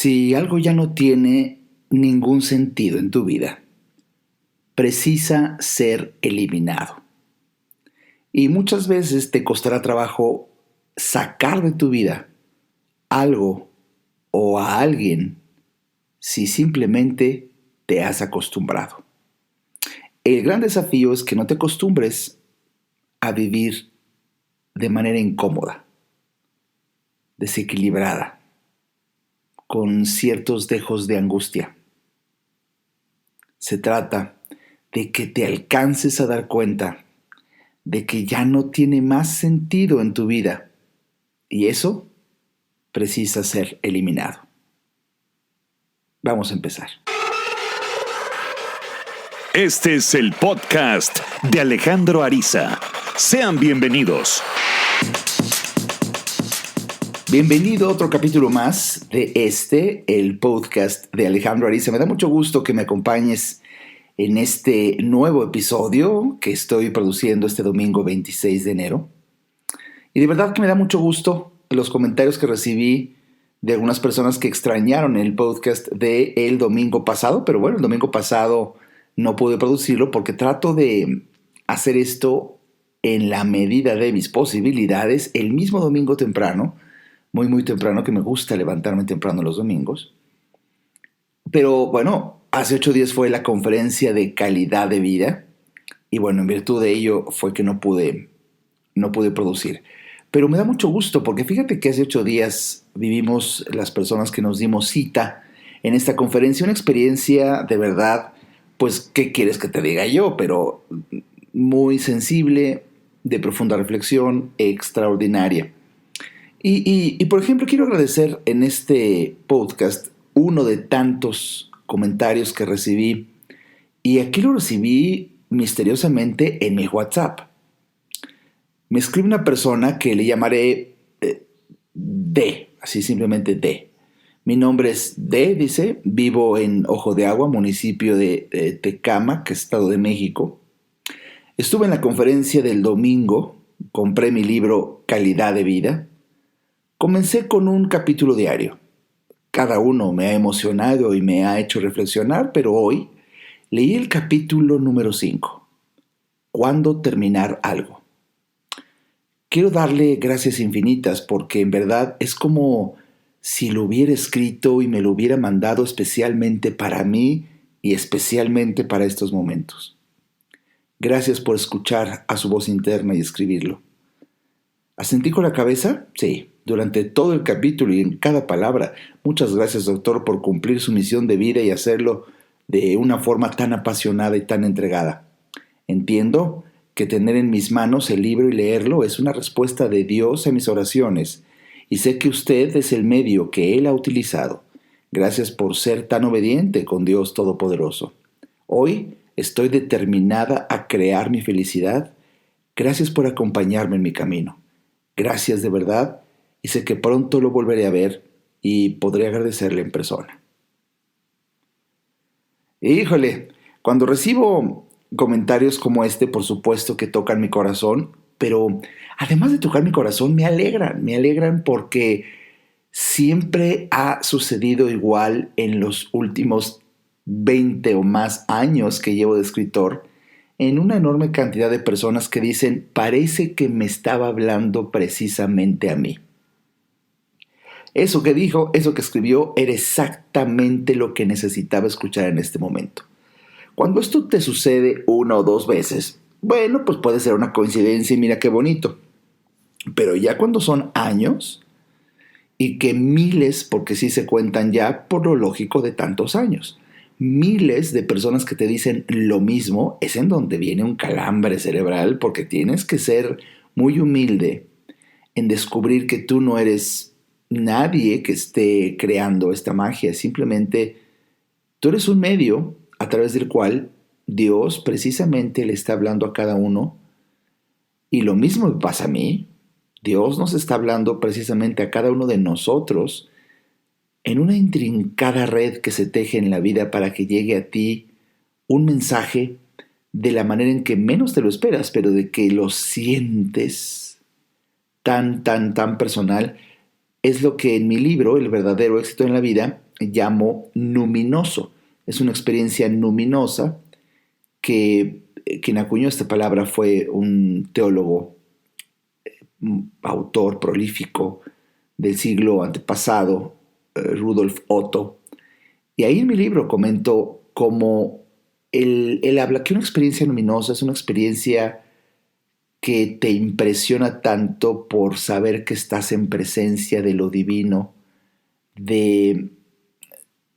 Si algo ya no tiene ningún sentido en tu vida, precisa ser eliminado. Y muchas veces te costará trabajo sacar de tu vida algo o a alguien si simplemente te has acostumbrado. El gran desafío es que no te acostumbres a vivir de manera incómoda, desequilibrada, con ciertos dejos de angustia. Se trata de que te alcances a dar cuenta de que ya no tiene más sentido en tu vida y eso precisa ser eliminado. Vamos a empezar. Este es el podcast de Alejandro Ariza. Sean bienvenidos. Bienvenido a otro capítulo más de el podcast de Alejandro Ariza. Me da mucho gusto que me acompañes en este nuevo episodio que estoy produciendo este domingo 26 de enero. Y de verdad que me da mucho gusto los comentarios que recibí de algunas personas que extrañaron el podcast del domingo pasado. Pero bueno, el domingo pasado no pude producirlo porque trato de hacer esto en la medida de mis posibilidades el mismo domingo temprano. Muy temprano, que me gusta levantarme temprano los domingos. Pero bueno, hace 8 días fue la conferencia de calidad de vida. Y bueno, en virtud de ello fue que no pude producir. Pero me da mucho gusto porque fíjate que hace 8 días vivimos las personas que nos dimos cita en esta conferencia. Una experiencia de verdad, pues, ¿qué quieres que te diga yo? Pero muy sensible, de profunda reflexión, extraordinaria. Y por ejemplo, quiero agradecer en este podcast uno de tantos comentarios que recibí. Y aquí lo recibí misteriosamente en mi WhatsApp. Me escribe una persona que le llamaré D, así simplemente D. Mi nombre es D, dice, vivo en Ojo de Agua, municipio de Tecámac, Estado de México. Estuve en la conferencia del domingo, compré mi libro Calidad de Vida. Comencé con un capítulo diario. Cada uno me ha emocionado y me ha hecho reflexionar, pero hoy leí el capítulo número 5. ¿Cuándo terminar algo? Quiero darle gracias infinitas porque en verdad es como si lo hubiera escrito y me lo hubiera mandado especialmente para mí y especialmente para estos momentos. Gracias por escuchar a su voz interna y escribirlo. ¿Asentí con la cabeza? Sí, durante todo el capítulo y en cada palabra. Muchas gracias, doctor, por cumplir su misión de vida y hacerlo de una forma tan apasionada y tan entregada. Entiendo que tener en mis manos el libro y leerlo es una respuesta de Dios a mis oraciones, y sé que usted es el medio que Él ha utilizado. Gracias por ser tan obediente con Dios Todopoderoso. Hoy estoy determinada a crear mi felicidad. Gracias por acompañarme en mi camino. Gracias de verdad, y sé que pronto lo volveré a ver y podré agradecerle en persona. Híjole, cuando recibo comentarios como este, por supuesto que tocan mi corazón, pero además de tocar mi corazón, me alegran porque siempre ha sucedido igual en los últimos 20 o más años que llevo de escritor, en una enorme cantidad de personas que dicen, parece que me estaba hablando precisamente a mí. Eso que dijo, eso que escribió, era exactamente lo que necesitaba escuchar en este momento. Cuando esto te sucede 1 o 2 veces, bueno, pues puede ser una coincidencia y mira qué bonito. Pero ya cuando son años, y que miles, porque sí se cuentan ya por lo lógico de tantos años, miles de personas que te dicen lo mismo, es en donde viene un calambre cerebral, porque tienes que ser muy humilde en descubrir que tú no eres nadie que esté creando esta magia. Simplemente tú eres un medio a través del cual Dios precisamente le está hablando a cada uno. Y lo mismo me pasa a mí. Dios nos está hablando precisamente a cada uno de nosotros en una intrincada red que se teje en la vida para que llegue a ti un mensaje de la manera en que menos te lo esperas, pero de que lo sientes tan personal. Es lo que en mi libro, El verdadero éxito en la vida, llamo numinoso. Es una experiencia numinosa que quien acuñó esta palabra fue un teólogo, autor prolífico del siglo antepasado, Rudolf Otto. Y ahí en mi libro comento cómo él habla que una experiencia luminosa es una experiencia que te impresiona tanto por saber que estás en presencia de lo divino, de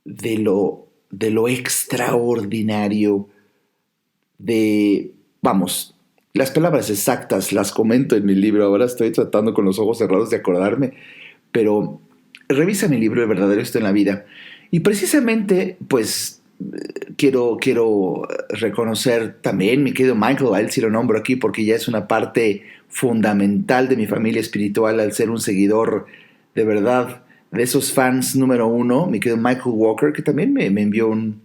lo extraordinario, vamos, las palabras exactas las comento en mi libro, ahora estoy tratando con los ojos cerrados de acordarme, pero revisa mi libro El verdadero esto en la vida. Y precisamente, pues, quiero reconocer también mi querido Michael, a él sí lo nombro aquí porque ya es una parte fundamental de mi familia espiritual al ser un seguidor de verdad de esos fans número uno, mi querido Michael Walker, que también me envió un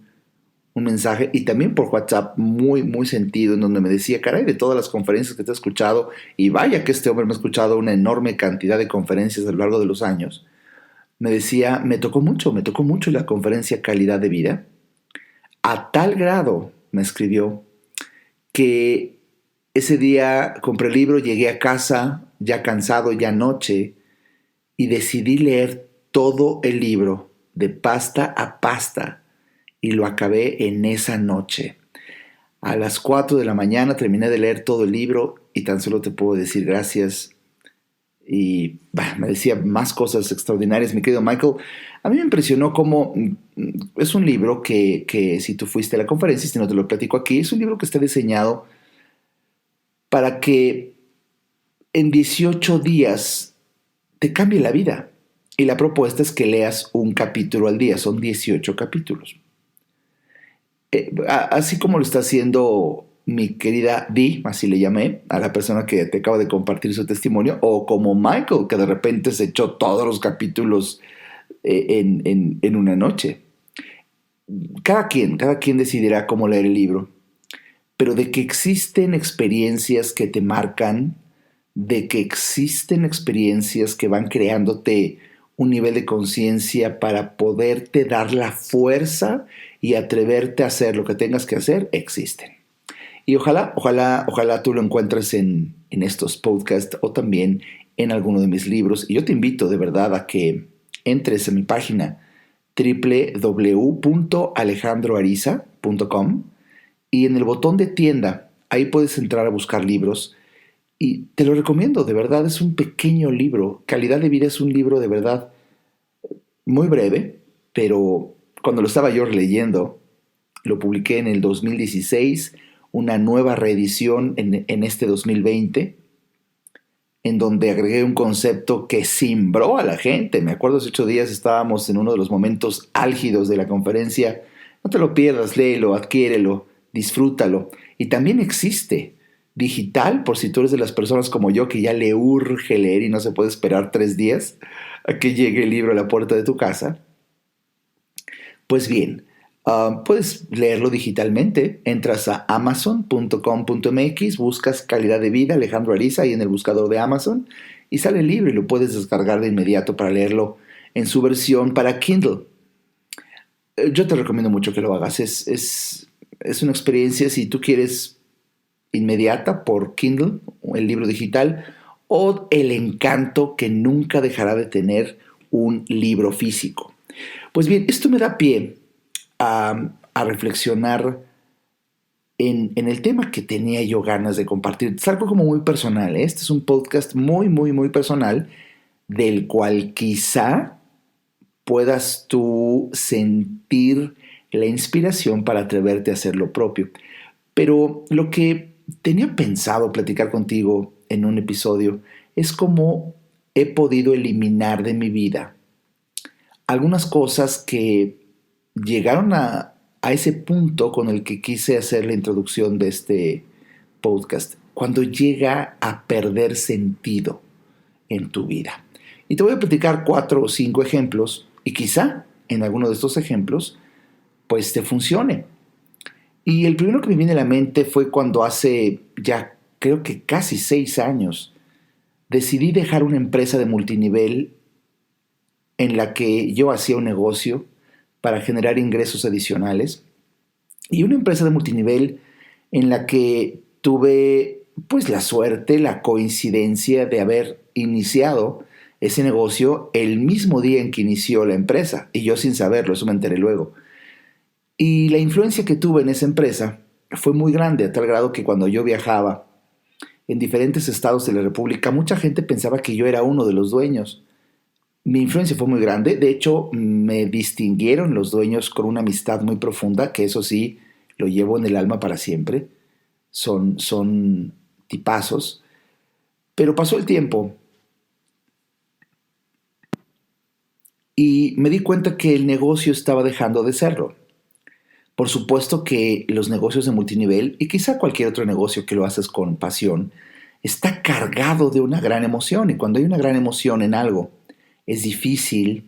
mensaje y también por WhatsApp muy, muy sentido en donde me decía, caray, de todas las conferencias que te he escuchado, y vaya que este hombre me ha escuchado una enorme cantidad de conferencias a lo largo de los años, me decía, me tocó mucho la conferencia Calidad de Vida, a tal grado, me escribió, que ese día compré el libro, llegué a casa, ya cansado, ya noche, y decidí leer todo el libro, de pasta a pasta, y lo acabé en esa noche. A las 4 de la mañana terminé de leer todo el libro y tan solo te puedo decir gracias. Y me decía más cosas extraordinarias, mi querido Michael. A mí me impresionó cómo es un libro que si tú fuiste a la conferencia, si no te lo platico aquí, es un libro que está diseñado para que en 18 días te cambie la vida. Y la propuesta es que leas un capítulo al día, son 18 capítulos. Así como lo está haciendo mi querida Dee, así le llamé, a la persona que te acaba de compartir su testimonio, o como Michael, que de repente se echó todos los capítulos en una noche. Cada quien decidirá cómo leer el libro, pero de que existen experiencias que te marcan, de que existen experiencias que van creándote un nivel de conciencia para poderte dar la fuerza y atreverte a hacer lo que tengas que hacer, existen. Y ojalá tú lo encuentres en estos podcasts o también en alguno de mis libros. Y yo te invito de verdad a que entres a mi página www.alejandroariza.com y en el botón de tienda, ahí puedes entrar a buscar libros. Y te lo recomiendo, de verdad, es un pequeño libro. Calidad de Vida es un libro de verdad muy breve, pero cuando lo estaba yo leyendo, lo publiqué en el 2016, una nueva reedición en este 2020, en donde agregué un concepto que cimbró a la gente. Me acuerdo hace 8 días estábamos en uno de los momentos álgidos de la conferencia. No te lo pierdas, léelo, adquiérelo, disfrútalo. Y también existe digital, por si tú eres de las personas como yo que ya le urge leer y no se puede esperar 3 días a que llegue el libro a la puerta de tu casa. Pues bien, puedes leerlo digitalmente. Entras a amazon.com.mx, buscas Calidad de Vida, Alejandro Ariza, ahí en el buscador de Amazon, y sale el libro y lo puedes descargar de inmediato para leerlo en su versión para Kindle. Yo te recomiendo mucho que lo hagas. Es una experiencia, si tú quieres, inmediata por Kindle, el libro digital, o el encanto que nunca dejará de tener un libro físico. Pues bien, esto me da pie a reflexionar en el tema que tenía yo ganas de compartir. Es algo como muy personal, ¿eh? Este es un podcast muy, muy, muy personal, del cual quizá puedas tú sentir la inspiración para atreverte a hacer lo propio. Pero lo que tenía pensado platicar contigo en un episodio es cómo he podido eliminar de mi vida algunas cosas que llegaron a ese punto con el que quise hacer la introducción de este podcast, cuando llega a perder sentido en tu vida. Y te voy a platicar 4 o 5 ejemplos y quizá en alguno de estos ejemplos pues te funcione. Y el primero que me viene a la mente fue cuando hace ya creo que casi 6 años decidí dejar una empresa de multinivel en la que yo hacía un negocio para generar ingresos adicionales. Y una empresa de multinivel en la que tuve pues la suerte, la coincidencia de haber iniciado ese negocio el mismo día en que inició la empresa. Y yo sin saberlo, eso me enteré luego. Y la influencia que tuve en esa empresa fue muy grande, a tal grado que cuando yo viajaba en diferentes estados de la República, mucha gente pensaba que yo era uno de los dueños. Mi influencia fue muy grande, de hecho me distinguieron los dueños con una amistad muy profunda, que eso sí, lo llevo en el alma para siempre. Son tipazos. Pero pasó el tiempo y me di cuenta que el negocio estaba dejando de serlo. Por supuesto que los negocios de multinivel, y quizá cualquier otro negocio que lo haces con pasión, está cargado de una gran emoción. Y cuando hay una gran emoción en algo, es difícil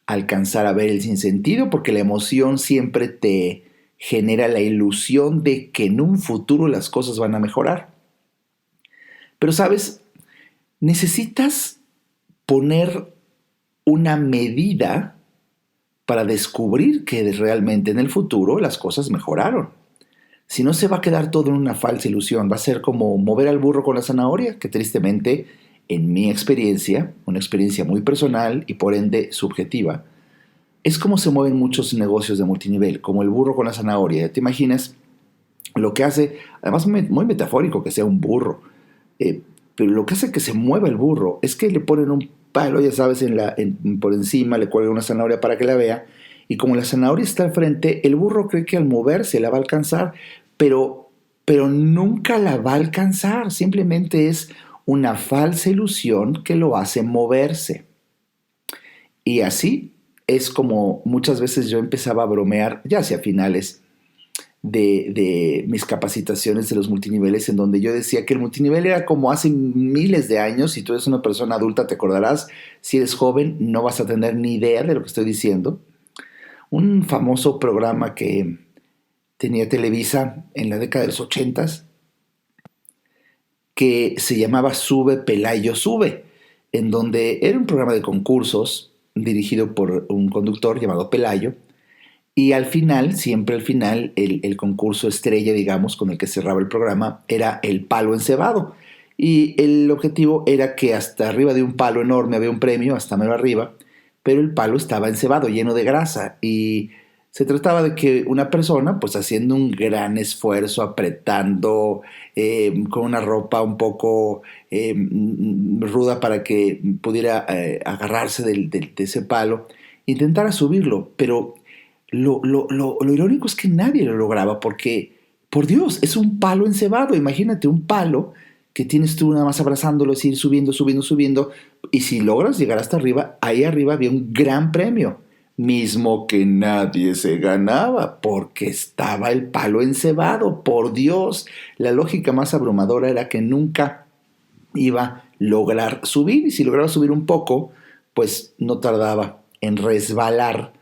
alcanzar a ver el sinsentido porque la emoción siempre te genera la ilusión de que en un futuro las cosas van a mejorar. Pero sabes, necesitas poner una medida para descubrir que realmente en el futuro las cosas mejoraron. Si no, se va a quedar todo en una falsa ilusión. Va a ser como mover al burro con la zanahoria, que tristemente, en mi experiencia, una experiencia muy personal y por ende subjetiva, es como se mueven muchos negocios de multinivel, como el burro con la zanahoria. ¿Te imaginas lo que hace? Además, muy metafórico que sea un burro. Pero lo que hace que se mueva el burro es que le ponen un palo, ya sabes, por encima, le cuelgan una zanahoria para que la vea, y como la zanahoria está al frente, el burro cree que al moverse la va a alcanzar, pero nunca la va a alcanzar, simplemente es una falsa ilusión que lo hace moverse. Y así es como muchas veces yo empezaba a bromear, ya hacia finales de mis capacitaciones de los multiniveles, en donde yo decía que el multinivel era como hace miles de años. Si tú eres una persona adulta te acordarás, si eres joven no vas a tener ni idea de lo que estoy diciendo. Un famoso programa que tenía Televisa en la década de los 80s, que se llamaba Sube Pelayo Sube, en donde era un programa de concursos dirigido por un conductor llamado Pelayo. Y al final, siempre al final, el concurso estrella, digamos, con el que cerraba el programa, era el palo encebado. Y el objetivo era que hasta arriba de un palo enorme había un premio, hasta mero arriba, pero el palo estaba encebado, lleno de grasa. Y se trataba de que una persona, pues haciendo un gran esfuerzo, apretando, con una ropa un poco ruda para que pudiera agarrarse de ese palo, intentara subirlo, pero lo irónico es que nadie lo lograba porque, por Dios, es un palo encebado. Imagínate un palo que tienes tú nada más abrazándolo, es ir subiendo, subiendo, subiendo. Y si logras llegar hasta arriba, ahí arriba había un gran premio, mismo que nadie se ganaba porque estaba el palo encebado. Por Dios, la lógica más abrumadora era que nunca iba a lograr subir. Y si lograba subir un poco, pues no tardaba en resbalar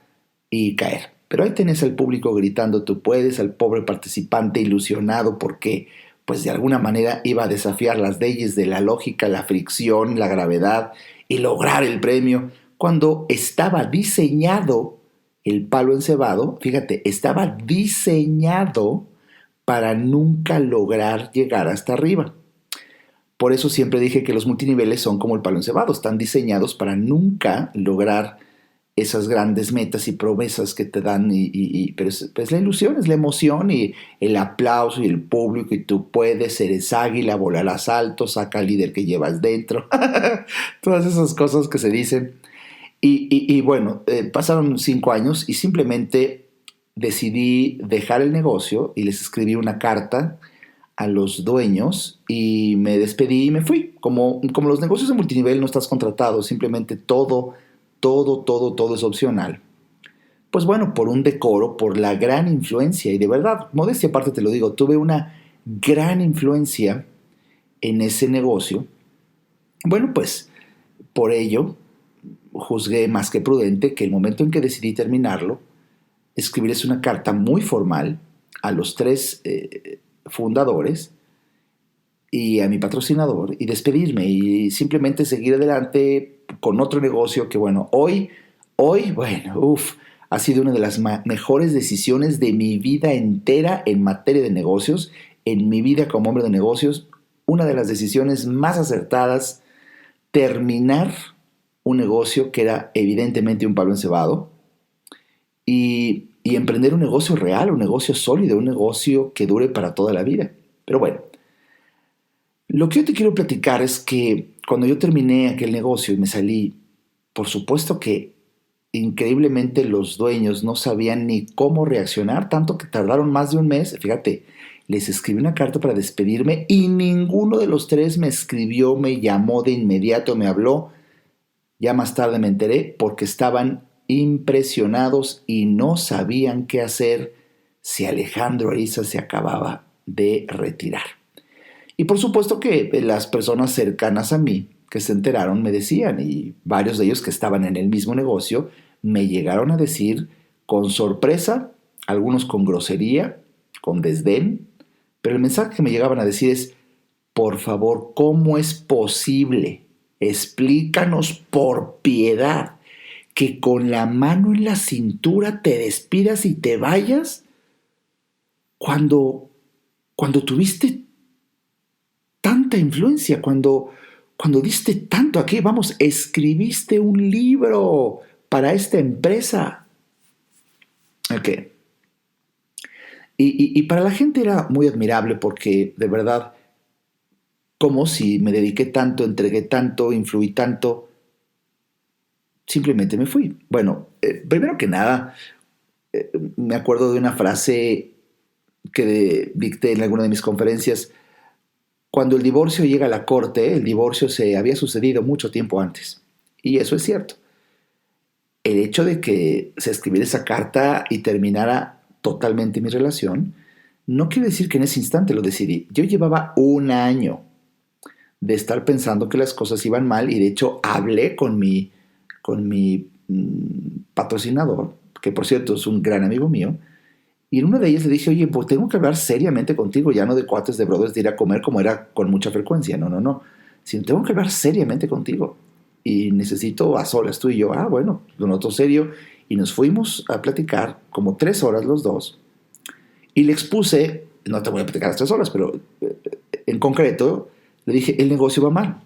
y caer. Pero ahí tenés al público gritando tú puedes, al pobre participante ilusionado porque pues de alguna manera iba a desafiar las leyes de la lógica, la fricción, la gravedad y lograr el premio, cuando estaba diseñado el palo encebado. Fíjate, estaba diseñado para nunca lograr llegar hasta arriba. Por eso siempre dije que los multiniveles son como el palo encebado, están diseñados para nunca lograr esas grandes metas y promesas que te dan, pero es la ilusión, es la emoción y el aplauso y el público, y tú puedes, eres águila, volarás alto, saca al líder que llevas dentro, todas esas cosas que se dicen. Y bueno, pasaron 5 años y simplemente decidí dejar el negocio y les escribí una carta a los dueños y me despedí y me fui. Como los negocios de multinivel no estás contratado, simplemente todo es opcional. Pues bueno, por un decoro, por la gran influencia, y de verdad, modestia aparte te lo digo, tuve una gran influencia en ese negocio. Bueno, pues por ello juzgué más que prudente que el momento en que decidí terminarlo, escribirles una carta muy formal a los 3 fundadores y a mi patrocinador y despedirme y simplemente seguir adelante con otro negocio que bueno, hoy, bueno, Ha sido una de las mejores decisiones de mi vida entera en materia de negocios, en mi vida como hombre de negocios, una de las decisiones más acertadas, terminar un negocio que era evidentemente un palo encebado y emprender un negocio real, un negocio sólido, un negocio que dure para toda la vida. Pero bueno, lo que yo te quiero platicar es que cuando yo terminé aquel negocio y me salí, por supuesto que increíblemente los dueños no sabían ni cómo reaccionar, tanto que tardaron más de un mes. Fíjate, les escribí una carta para despedirme y ninguno de los tres me escribió, me llamó de inmediato, me habló. Ya más tarde me enteré porque estaban impresionados y no sabían qué hacer si Alejandro Ariza se acababa de retirar. Y por supuesto que las personas cercanas a mí que se enteraron me decían, y varios de ellos que estaban en el mismo negocio, me llegaron a decir con sorpresa, algunos con grosería, con desdén, pero el mensaje que me llegaban a decir es: por favor, ¿cómo es posible? Explícanos por piedad que con la mano en la cintura te despidas y te vayas cuando tuviste tanta influencia, cuando diste tanto aquí. Vamos, escribiste un libro para esta empresa. Ok. Y para la gente era muy admirable porque de verdad, como si me dediqué tanto, entregué tanto, influí tanto, simplemente me fui. Bueno, primero que nada, me acuerdo de una frase que dicté en alguna de mis conferencias. Cuando el divorcio llega a la corte, el divorcio se había sucedido mucho tiempo antes. Y eso es cierto. El hecho de que se escribiera esa carta y terminara totalmente mi relación, no quiere decir que en ese instante lo decidí. Yo llevaba un año de estar pensando que las cosas iban mal y de hecho hablé con mi patrocinador, que por cierto es un gran amigo mío, y en una de ellas le dije: oye, pues tengo que hablar seriamente contigo, ya no de cuates, de brothers, de ir a comer como era con mucha frecuencia, no, sino tengo que hablar seriamente contigo y necesito a solas tú y yo. Bueno, lo noto serio, y nos fuimos a platicar como 3 horas los dos y le expuse, no te voy a platicar las 3 horas, pero en concreto le dije: el negocio va mal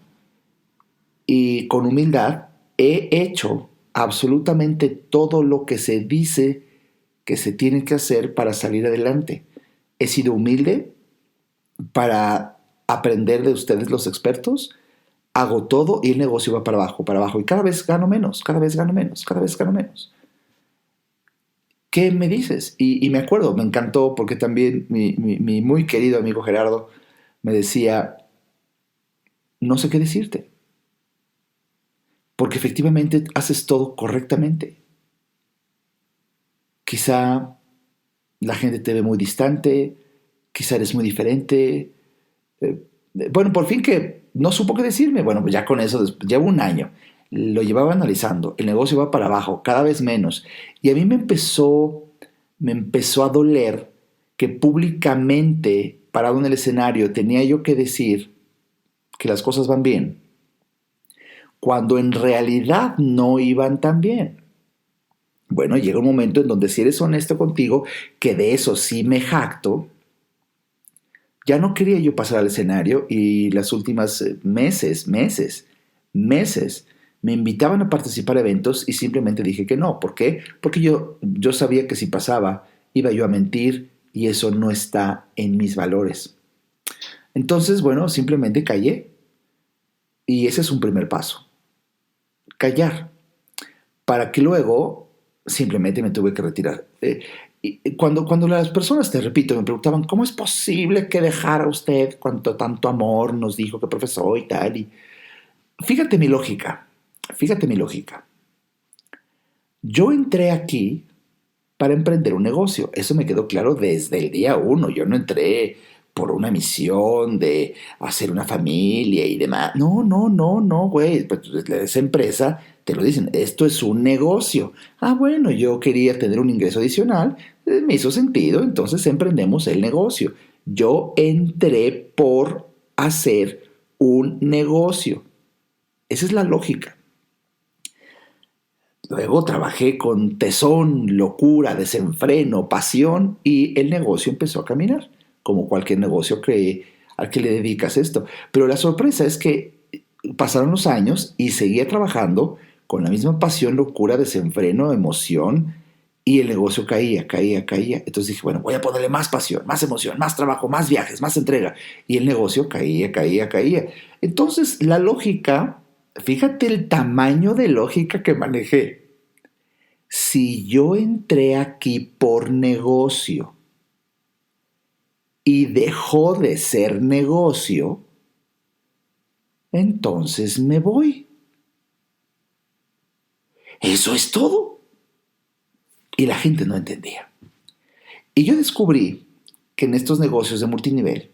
y con humildad he hecho absolutamente todo lo que se dice que se tiene que hacer para salir adelante. He sido humilde para aprender de ustedes los expertos, hago todo y el negocio va para abajo y cada vez gano menos, cada vez gano menos, cada vez gano menos. ¿Qué me dices? Y me acuerdo, me encantó porque también mi muy querido amigo Gerardo me decía: no sé qué decirte, porque efectivamente haces todo correctamente. Quizá la gente te ve muy distante, quizá eres muy diferente. Bueno, por fin que no supo qué decirme. Bueno, pues ya con eso, llevo un año. Lo llevaba analizando. El negocio va para abajo, cada vez menos. Y a mí me empezó a doler que públicamente, parado en el escenario, tenía yo que decir que las cosas van bien, cuando en realidad no iban tan bien. Bueno, llega un momento en donde, si eres honesto contigo, que de eso sí me jacto, ya no quería yo pasar al escenario, y las últimas meses, me invitaban a participar a eventos y simplemente dije que no. ¿Por qué? Porque yo sabía que si pasaba iba yo a mentir y eso no está en mis valores. Entonces, bueno, simplemente callé, y ese es un primer paso. Callar, para que luego simplemente me tuve que retirar. Y cuando las personas, te repito, me preguntaban: ¿cómo es posible que dejara usted cuando tanto amor nos dijo que profesó y tal? Y fíjate mi lógica, fíjate mi lógica. Yo entré aquí para emprender un negocio. Eso me quedó claro desde el día uno. Yo no entré por una misión de hacer una familia y demás. No, güey. Pues esa empresa te lo dicen: esto es un negocio. Bueno, yo quería tener un ingreso adicional. Me hizo sentido, entonces emprendemos el negocio. Yo entré por hacer un negocio. Esa es la lógica. Luego trabajé con tesón, locura, desenfreno, pasión y el negocio empezó a caminar, como cualquier negocio al que le dedicas esto. Pero la sorpresa es que pasaron los años y seguía trabajando con la misma pasión, locura, desenfreno, emoción y el negocio caía, caía, caía. Entonces dije, bueno, voy a ponerle más pasión, más emoción, más trabajo, más viajes, más entrega. Y el negocio caía, caía, caía. Entonces la lógica, fíjate el tamaño de lógica que manejé. Si yo entré aquí por negocio y dejó de ser negocio, entonces me voy. Eso es todo. Y la gente no entendía. Y yo descubrí que en estos negocios de multinivel,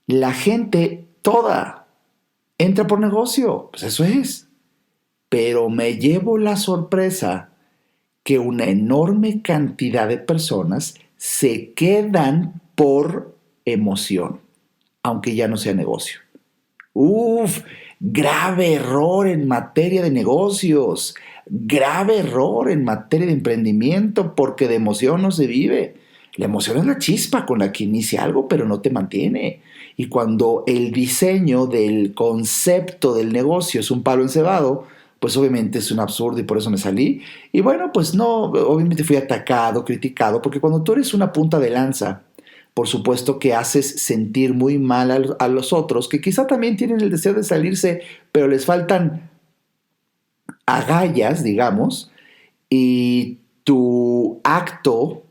la gente toda entra por negocio. Pues eso es. Pero me llevo la sorpresa que una enorme cantidad de personas se quedan por emoción, aunque ya no sea negocio. Uf, grave error en materia de negocios, grave error en materia de emprendimiento, porque de emoción no se vive. La emoción es la chispa con la que inicia algo, pero no te mantiene. Y cuando el diseño del concepto del negocio es un palo encebado, pues obviamente es un absurdo y por eso me salí. Y bueno, pues no, obviamente fui atacado, criticado, porque cuando tú eres una punta de lanza, por supuesto que haces sentir muy mal a los otros, que quizá también tienen el deseo de salirse, pero les faltan agallas, digamos, y tu acto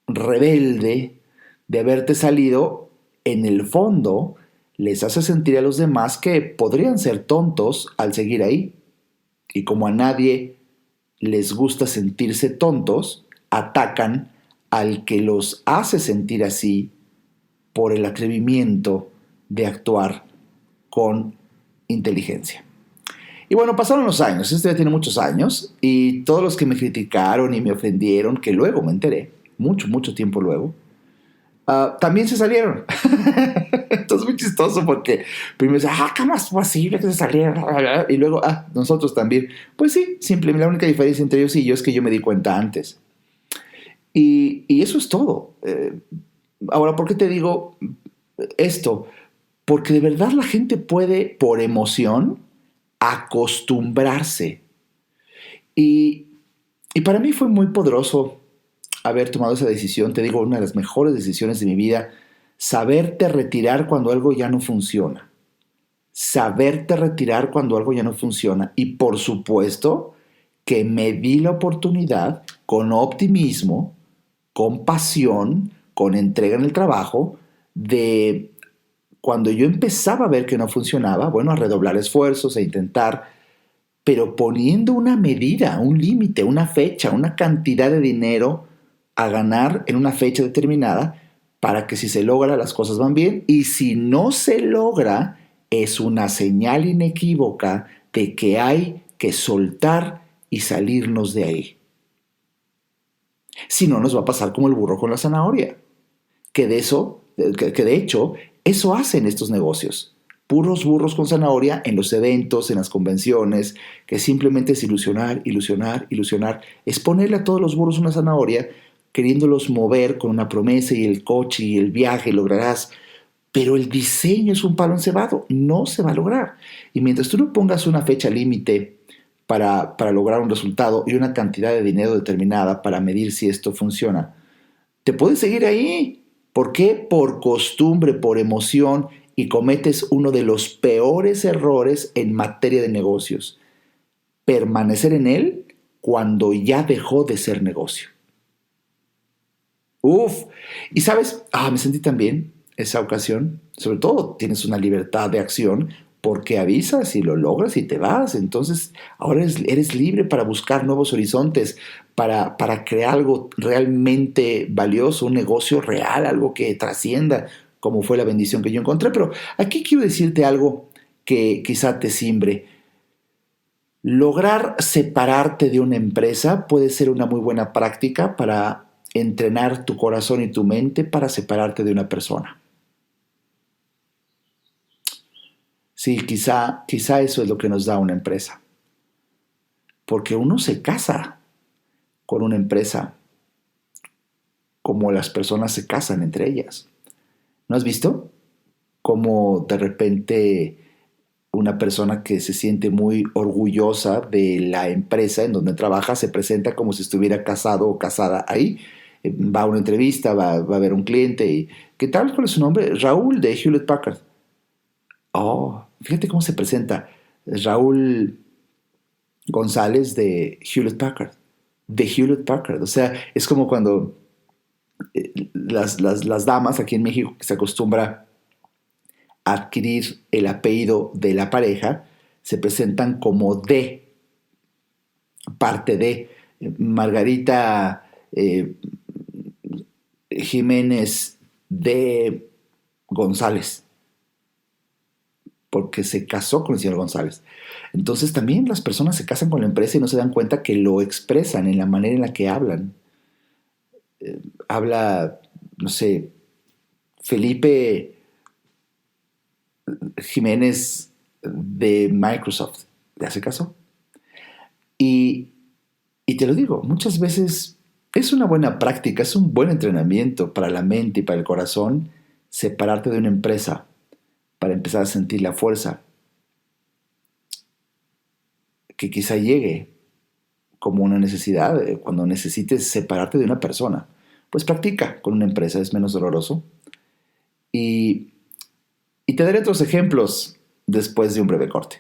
rebelde de haberte salido, en el fondo, les hace sentir a los demás que podrían ser tontos al seguir ahí. Y como a nadie les gusta sentirse tontos, atacan al que los hace sentir así por el atrevimiento de actuar con inteligencia. Y bueno, pasaron los años, esto ya tiene muchos años, y todos los que me criticaron y me ofendieron, que luego me enteré, mucho, mucho tiempo luego, también se salieron. Entonces es muy chistoso porque primero dice, ¿cómo es posible que se salieron? Y luego, nosotros también. Pues sí, simplemente la única diferencia entre ellos y yo es que yo me di cuenta antes. Y eso es todo. Ahora, ¿por qué te digo esto? Porque de verdad la gente puede, por emoción, acostumbrarse. Y, y para mí fue muy poderoso haber tomado esa decisión. Te digo, una de las mejores decisiones de mi vida, saberte retirar cuando algo ya no funciona. Saberte retirar cuando algo ya no funciona. Y por supuesto que me di la oportunidad con optimismo, con pasión, con entrega en el trabajo, de cuando yo empezaba a ver que no funcionaba, bueno, a redoblar esfuerzos, a intentar, pero poniendo una medida, un límite, una fecha, una cantidad de dinero a ganar en una fecha determinada para que si se logra las cosas van bien y si no se logra es una señal inequívoca de que hay que soltar y salirnos de ahí. Si no, nos va a pasar como el burro con la zanahoria, que de hecho eso hacen estos negocios. Puros burros con zanahoria en los eventos, en las convenciones, que simplemente es ilusionar, ilusionar, ilusionar. Es ponerle a todos los burros una zanahoria, queriéndolos mover con una promesa y el coche y el viaje, lograrás. Pero el diseño es un palo encebado, no se va a lograr. Y mientras tú no pongas una fecha límite para lograr un resultado y una cantidad de dinero determinada para medir si esto funciona, te puedes seguir ahí. ¿Por qué? Por costumbre, por emoción, y cometes uno de los peores errores en materia de negocios. Permanecer en él cuando ya dejó de ser negocio. Uf, y sabes, me sentí tan bien esa ocasión. Sobre todo tienes una libertad de acción porque avisas y lo logras y te vas. Entonces ahora eres libre para buscar nuevos horizontes, para crear algo realmente valioso, un negocio real, algo que trascienda, como fue la bendición que yo encontré. Pero aquí quiero decirte algo que quizá te simbre. Lograr separarte de una empresa puede ser una muy buena práctica para entrenar tu corazón y tu mente para separarte de una persona. Sí, quizá eso es lo que nos da una empresa. porque uno se casa con una empresa como las personas se casan entre ellas. ¿No has visto cómo de repente una persona que se siente muy orgullosa de la empresa en donde trabaja se presenta como si estuviera casado o casada ahí? Va a una entrevista, va a ver un cliente y ¿qué tal? ¿Cuál es su nombre? Raúl de Hewlett Packard. Oh, fíjate cómo se presenta. Raúl González de Hewlett Packard. De Hewlett Packard. O sea, es como cuando las damas aquí en México que se acostumbra a adquirir el apellido de la pareja, se presentan como de, parte de Margarita Jiménez de González, porque se casó con el señor González. Entonces también las personas se casan con la empresa y no se dan cuenta que lo expresan en la manera en la que hablan. Habla, no sé, Felipe Jiménez de Microsoft. ¿Le hace caso? Y te lo digo, muchas veces es una buena práctica, es un buen entrenamiento para la mente y para el corazón separarte de una empresa para empezar a sentir la fuerza que quizá llegue como una necesidad cuando necesites separarte de una persona. Pues practica con una empresa, es menos doloroso. Y te daré otros ejemplos después de un breve corte.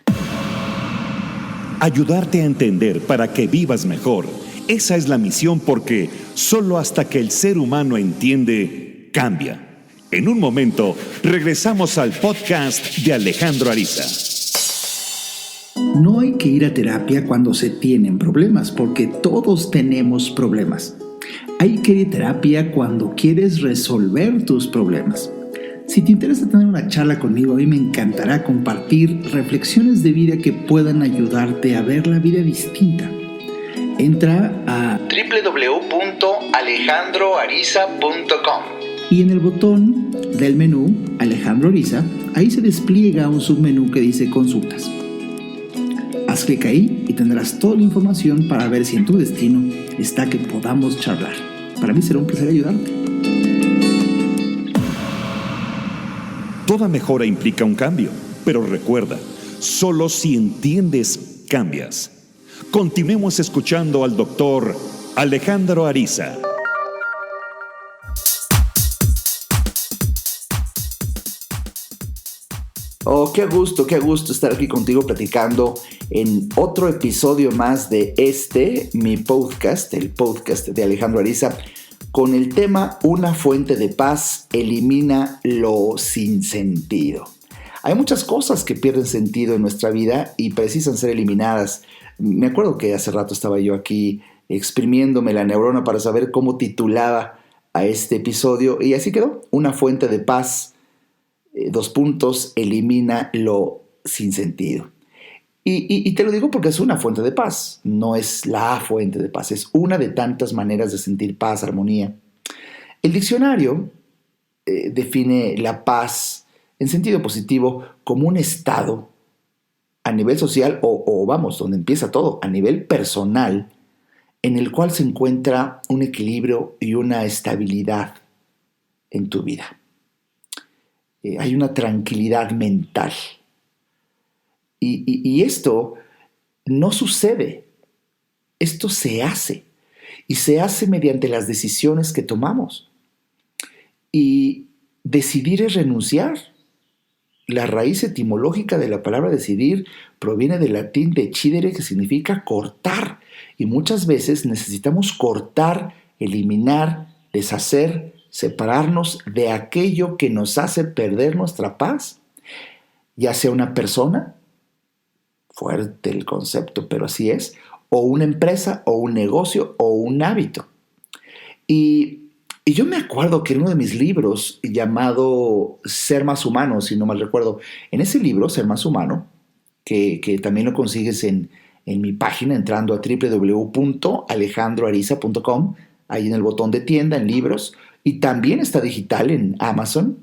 Ayudarte a entender para que vivas mejor. Esa es la misión, porque solo hasta que el ser humano entiende, cambia. En un momento, regresamos al podcast de Alejandro Ariza. No hay que ir a terapia cuando se tienen problemas, porque todos tenemos problemas. Hay que ir a terapia cuando quieres resolver tus problemas. Si te interesa tener una charla conmigo, a mí me encantará compartir reflexiones de vida que puedan ayudarte a ver la vida distinta. Entra a www.alejandroariza.com y en el botón del menú Alejandro Ariza, ahí se despliega un submenú que dice Consultas. Haz clic ahí y tendrás toda la información para ver si en tu destino está que podamos charlar. Para mí será un placer ayudarte. Toda mejora implica un cambio, pero recuerda, solo si entiendes, cambias. Continuemos escuchando al doctor Alejandro Ariza. Oh, qué gusto estar aquí contigo platicando en otro episodio más de mi podcast, el podcast de Alejandro Ariza, con el tema Una fuente de paz elimina lo sin sentido. Hay muchas cosas que pierden sentido en nuestra vida y precisan ser eliminadas. Me acuerdo que hace rato estaba yo aquí exprimiéndome la neurona para saber cómo titulaba a este episodio y así quedó, Una fuente de paz, elimina lo sin sentido. Y te lo digo porque es una fuente de paz, no es la fuente de paz, es una de tantas maneras de sentir paz, armonía. El diccionario define la paz en sentido positivo como un estado a nivel social o vamos, donde empieza todo, a nivel personal, en el cual se encuentra un equilibrio y una estabilidad en tu vida. Hay una tranquilidad mental. Y esto no sucede, esto se hace. Y se hace mediante las decisiones que tomamos. Y decidir es renunciar. La raíz etimológica de la palabra decidir proviene del latín decidere, que significa cortar. Y muchas veces necesitamos cortar, eliminar, deshacer, separarnos de aquello que nos hace perder nuestra paz. Ya sea una persona, fuerte el concepto, pero así es, o una empresa, o un negocio, o un hábito. Y yo me acuerdo que en uno de mis libros llamado Ser Más Humano, si no mal recuerdo, en ese libro, Ser Más Humano, que también lo consigues en mi página entrando a www.alejandroariza.com, ahí en el botón de tienda, en libros, y también está digital en Amazon.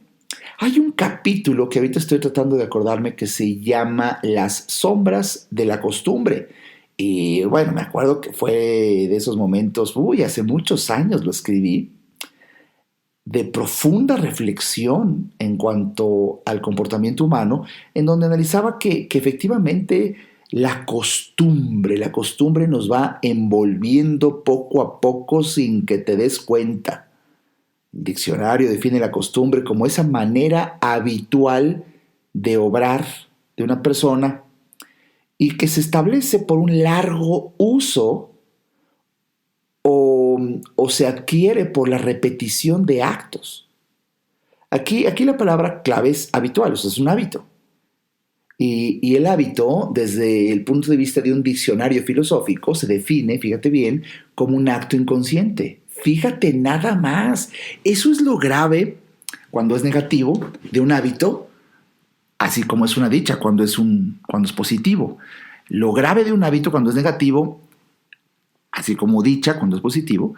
Hay un capítulo que ahorita estoy tratando de acordarme que se llama Las sombras de la costumbre. Y bueno, me acuerdo que fue de esos momentos, hace muchos años lo escribí, de profunda reflexión en cuanto al comportamiento humano, en donde analizaba que efectivamente la costumbre nos va envolviendo poco a poco sin que te des cuenta. El diccionario define la costumbre como esa manera habitual de obrar de una persona y que se establece por un largo uso o se adquiere por la repetición de actos. Aquí la palabra clave es habitual, o sea, es un hábito. Y el hábito, desde el punto de vista de un diccionario filosófico, se define, fíjate bien, como un acto inconsciente. Fíjate nada más. Eso es lo grave cuando es negativo de un hábito, así como es una dicha cuando es positivo. Lo grave de un hábito cuando es negativo, así como dicha cuando es positivo,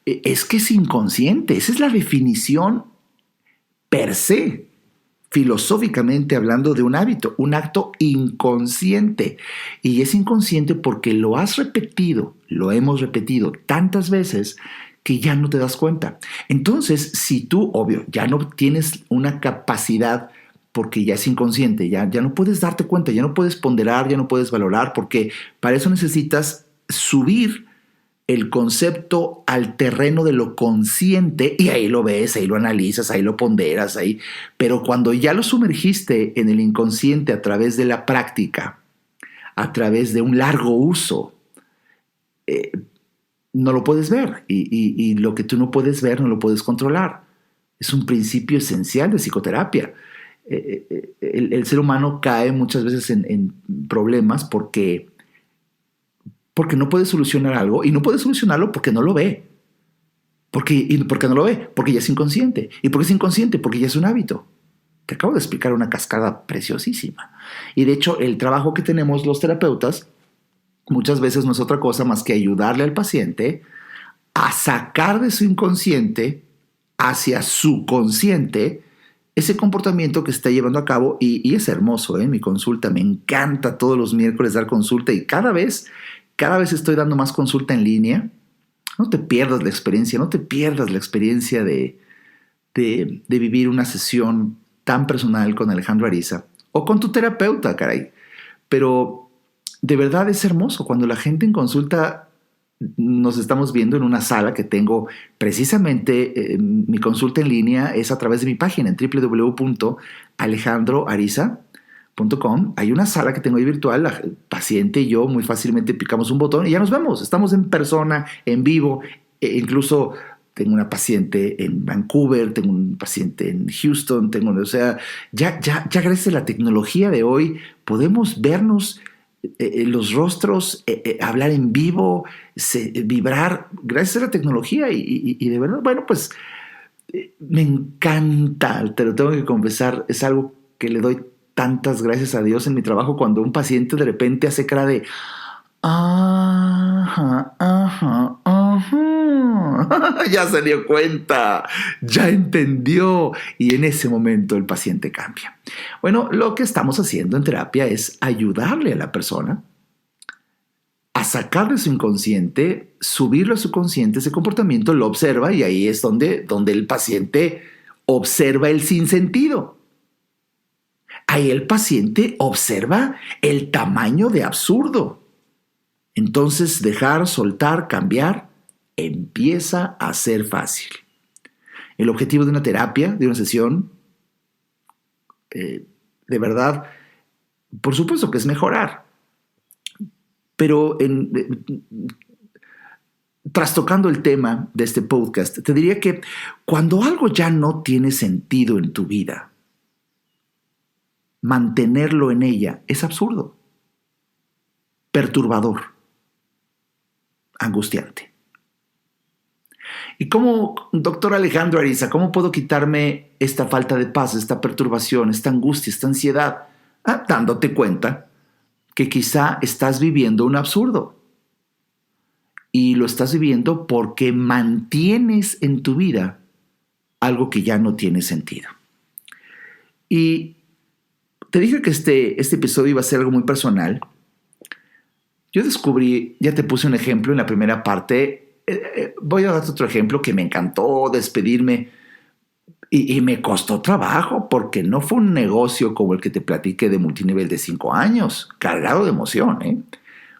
es que es inconsciente. Esa es la definición per se, filosóficamente hablando, de un hábito, un acto inconsciente. Y es inconsciente porque lo has repetido, lo hemos repetido tantas veces que ya no te das cuenta. Entonces, si tú, obvio, ya no tienes una capacidad porque ya es inconsciente, ya no puedes darte cuenta, ya no puedes ponderar, ya no puedes valorar, porque para eso necesitas subir el concepto al terreno de lo consciente y ahí lo ves, ahí lo analizas, ahí lo ponderas, ahí. Pero cuando ya lo sumergiste en el inconsciente a través de la práctica, a través de un largo uso, no lo puedes ver y lo que tú no puedes ver no lo puedes controlar. Es un principio esencial de psicoterapia. El ser humano cae muchas veces en problemas porque no puede solucionar algo y no puede solucionarlo porque no lo ve. ¿Por qué no lo ve? Porque ya es inconsciente. ¿Y por qué es inconsciente? Porque ya es un hábito. Te acabo de explicar una cascada preciosísima. Y de hecho, el trabajo que tenemos los terapeutas muchas veces no es otra cosa más que ayudarle al paciente a sacar de su inconsciente hacia su consciente ese comportamiento que está llevando a cabo. Y es hermoso, mi consulta. Me encanta todos los miércoles dar consulta y cada vez estoy dando más consulta en línea. No te pierdas la experiencia, no te pierdas la experiencia de vivir una sesión tan personal con Alejandro Ariza o con tu terapeuta, caray. Pero de verdad es hermoso cuando la gente en consulta nos estamos viendo en una sala que tengo precisamente. Mi consulta en línea es a través de mi página en www.alejandroariza.com. Hay una sala que tengo ahí virtual, la paciente y yo muy fácilmente picamos un botón y ya nos vemos. Estamos en persona, en vivo. Incluso tengo una paciente en Vancouver, tengo un paciente en Houston, ya gracias a la tecnología de hoy podemos vernos los rostros, hablar en vivo, vibrar, gracias a la tecnología y de verdad, bueno, pues me encanta, te lo tengo que confesar, es algo que le doy tantas gracias a Dios en mi trabajo cuando un paciente de repente hace cara de ajá, ya se dio cuenta, ya entendió y en ese momento el paciente cambia. Bueno, lo que estamos haciendo en terapia es ayudarle a la persona a sacar de su inconsciente, subirlo a su consciente, ese comportamiento lo observa y ahí es donde el paciente observa el sinsentido. Ahí el paciente observa el tamaño de absurdo. Entonces dejar, soltar, cambiar, empieza a ser fácil. El objetivo de una terapia, de una sesión, de verdad, por supuesto que es mejorar. Pero trastocando el tema de este podcast, te diría que cuando algo ya no tiene sentido en tu vida, mantenerlo en ella es absurdo, perturbador, angustiante. ¿Y cómo, doctor Alejandro Ariza, cómo puedo quitarme esta falta de paz, esta perturbación, esta angustia, esta ansiedad? Dándote cuenta que quizá estás viviendo un absurdo. Y lo estás viviendo porque mantienes en tu vida algo que ya no tiene sentido. Y te dije que este episodio iba a ser algo muy personal, Yo descubrí, ya te puse un ejemplo en la primera parte, voy a darte otro ejemplo que me encantó despedirme y me costó trabajo porque no fue un negocio como el que te platiqué de multinivel de 5 años, cargado de emoción, ¿eh?